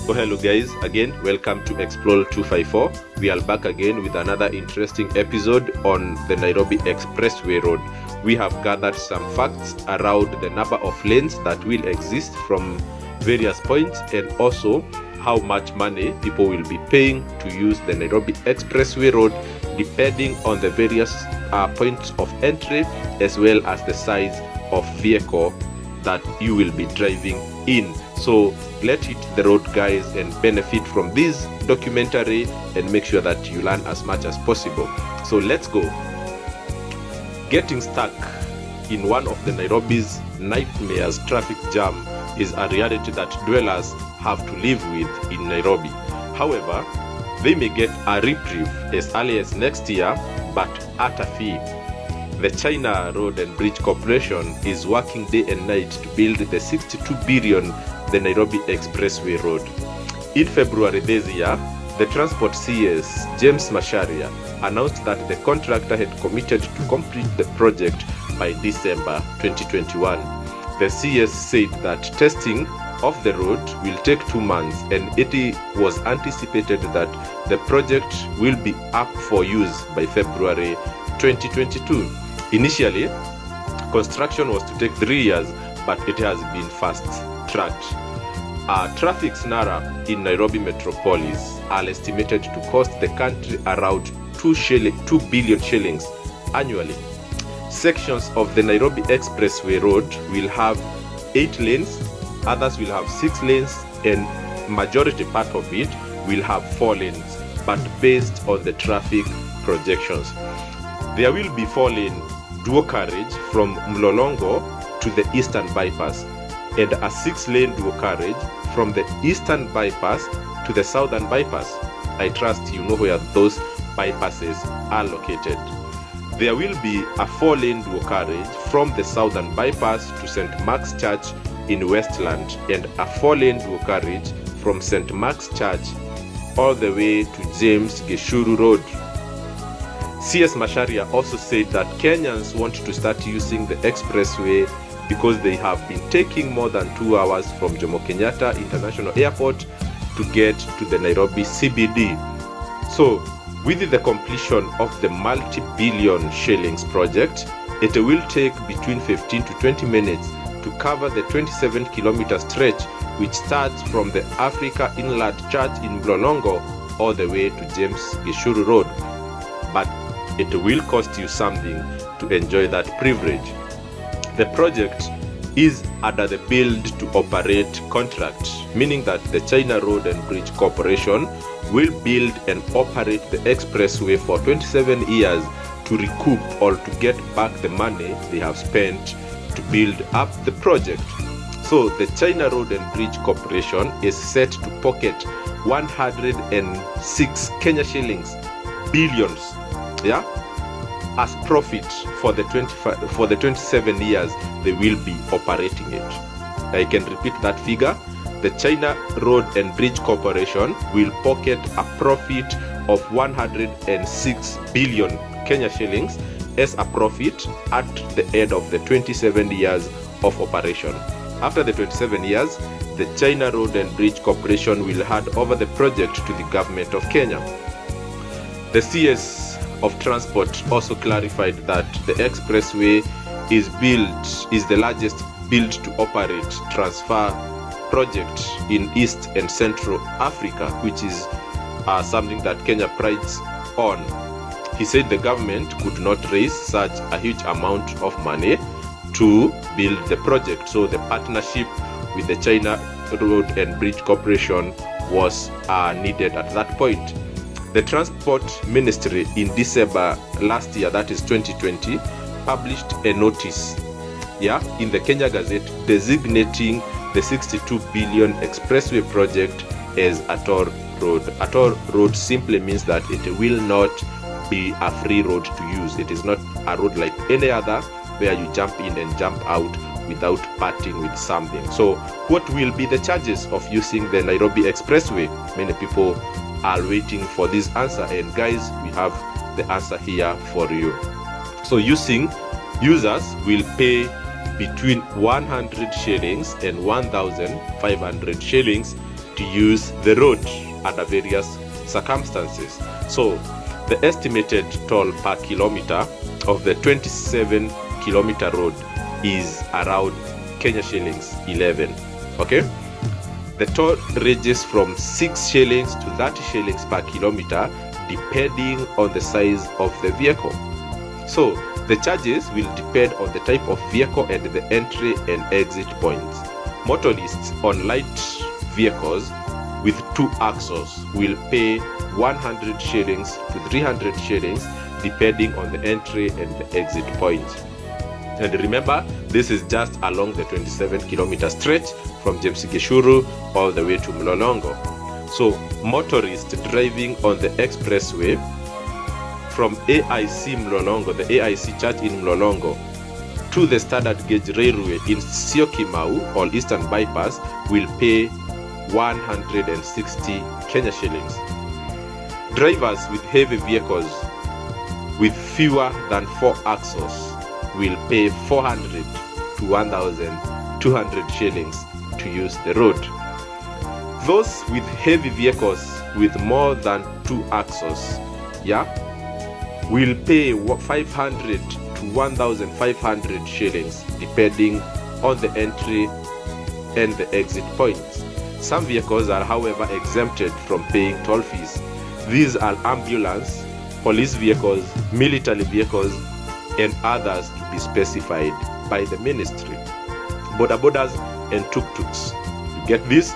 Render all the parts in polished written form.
Oh, hello guys, again welcome to Explore 254. We are back again with another interesting episode on the Nairobi Expressway road. We have gathered some facts around the number of lanes that will exist from various points, and also how much money people will be paying to use the Nairobi Expressway road depending on the various points of entry, as well as the size of vehicle that you will be driving in. So let's hit the road, guys, and benefit from this documentary and make sure that you learn as much as possible. So let's go. Getting stuck in one of the Nairobi's nightmares, traffic jam, is a reality that dwellers have to live with in Nairobi. However, they may get a reprieve as early as next year, but at a fee. The China Road and Bridge Corporation is working day and night to build the 62 billion the Nairobi Expressway road. In February this year, the Transport CS, James Macharia, announced that the contractor had committed to complete the project by December 2021. The CS said that testing of the road will take 2 months, and it was anticipated that the project will be up for use by February 2022. Initially, construction was to take 3 years, but it has been fast-tracked. Traffic snarl in Nairobi metropolis are estimated to cost the country around 2 billion shillings annually. Sections of the Nairobi Expressway road will have 8 lanes, others will have 6 lanes, and majority part of it will have 4 lanes, but based on the traffic projections. There will be 4-lane dual carriage from Mlolongo to the Eastern Bypass, and a 6-lane dual carriage from the Eastern Bypass to the Southern Bypass. I trust you know where those bypasses are located. There will be a 4-lane dual carriage from the Southern Bypass to St. Mark's Church in Westlands, and a 4-lane dual carriage from St. Mark's Church all the way to James Gichuru Road. CS Macharia also said that Kenyans want to start using the expressway because they have been taking more than 2 hours from Jomo Kenyatta International Airport to get to the Nairobi CBD. So, with the completion of the multi-billion shillings project, it will take between 15 to 20 minutes to cover the 27-kilometer stretch, which starts from the Africa Inland Church in Mlolongo all the way to James Gichuru Road. But it will cost you something to enjoy that privilege. The project is under the build to operate contract, meaning that the China Road and Bridge Corporation will build and operate the expressway for 27 years to recoup or to get back the money they have spent to build up the project. So the China Road and Bridge Corporation is set to pocket 106 Kenya shillings billions, as profit for the 27 years they will be operating it. I can repeat that figure. The China Road and Bridge Corporation will pocket a profit of 106 billion Kenya shillings as a profit at the end of the 27 years of operation. After the 27 years, the China Road and Bridge Corporation will hand over the project to the government of Kenya. The CS of Transport also clarified that the expressway is the largest build to operate transfer project in East and Central Africa, which is something that Kenya prides on. He said the government could not raise such a huge amount of money to build the project, so the partnership with the China Road and Bridge Corporation was needed at that point. The Transport Ministry in December last year, that is 2020, published a notice in the Kenya Gazette designating the 62 billion expressway project as a toll road. A toll road simply means that it will not be a free road to use. It is not a road like any other where you jump in and jump out without parting with something. So what will be the charges of using the Nairobi Expressway? Many people are waiting for this answer, and guys, we have the answer here for you. So users will pay between 100 shillings and 1,500 shillings to use the road under various circumstances. So the estimated toll per kilometer of the 27-kilometer road is around Kenya shillings 11. Okay, the toll ranges from 6 shillings to 30 shillings per kilometer depending on the size of the vehicle. So the charges will depend on the type of vehicle and the entry and exit points. Motorists on light vehicles with 2 axles will pay 100 shillings to 300 shillings depending on the entry and the exit point. And remember, this is just along the 27-kilometer stretch from James Gichuru all the way to Mlolongo. So motorists driving on the expressway from AIC Mlolongo, the AIC church in Mlolongo, to the standard gauge railway in Syokimau or Eastern Bypass will pay 160 Kenya shillings. Drivers with heavy vehicles with fewer than 4 axles will pay 400 to 1,200 shillings to use the road. Those with heavy vehicles with more than 2 axles, will pay 500 to 1,500 shillings depending on the entry and the exit points. Some vehicles are, however, exempted from paying toll fees. These are ambulance, police vehicles, military vehicles, and others to be specified by the ministry. Boda bodas and tuk-tuks, you get this,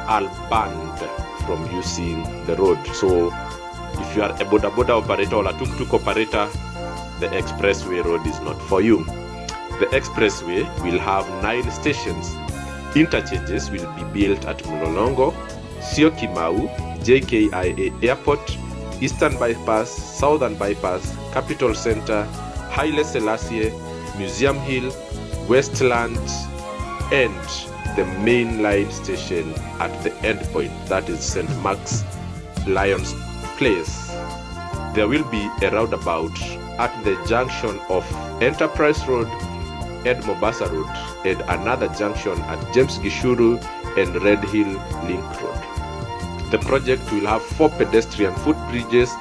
are banned from using the road. So if you are a boda boda operator or a tuk-tuk operator, the expressway road is not for you. The expressway will have 9 stations. Interchanges will be built at Mlolongo, Syokimau, JKIA Airport, Eastern Bypass, Southern Bypass, Capital Center, Haile Selassie, Museum Hill, Westlands, and the main line station at the endpoint, that is St. Mark's Lions Place. There will be a roundabout at the junction of Enterprise Road and Mombasa Road, and another junction at James Gichuru and Red Hill Link Road. The project will have 4 pedestrian footbridges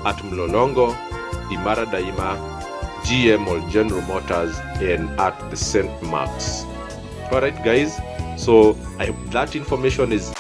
at Mlolongo, Imara Daima, GM or General Motors, and at the St. Mark's. Alright guys, so I hope that information is